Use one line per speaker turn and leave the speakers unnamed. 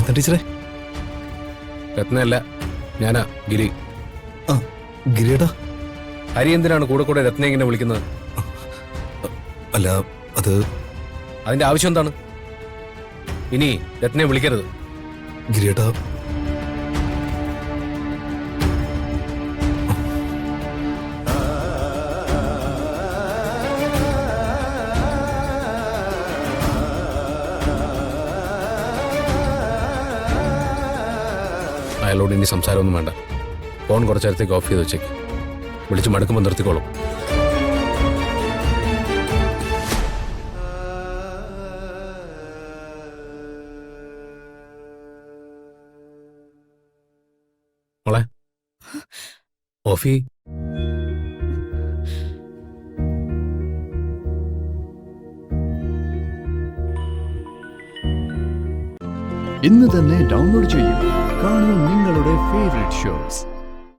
എന്താ ടീച്ചറെ?
രത്നയല്ല, ഞാനാ ഗിരി.
ആ ഗിരിയേട്ടാ.
ഹരി എന്തിനാണ് കൂടെ കൂടെ രത്ന ഇങ്ങനെ വിളിക്കുന്നത്?
അല്ല, അത്
അതിന്റെ ആവശ്യം എന്താണ്? ഇനി രത്നയെ വിളിക്കരുത്.
ഗിരിയേട്ടാ,
അയാളോട് ഇനി സംസാരമൊന്നും വേണ്ട. ഫോൺ കുറച്ചു നേരത്തേക്ക് ഓഫ് ചെയ്ത് വെച്ചേക്ക്. വിളിച്ച് മടുക്കുമ്പോൾ നിർത്തിക്കോളും. മോളെ ഓഫി.
ഇന്ന് തന്നെ ഡൗൺലോഡ് ചെയ്യൂ. കാണൂ നിങ്ങളുടെ ഫേവറേറ്റ് ഷോസ്.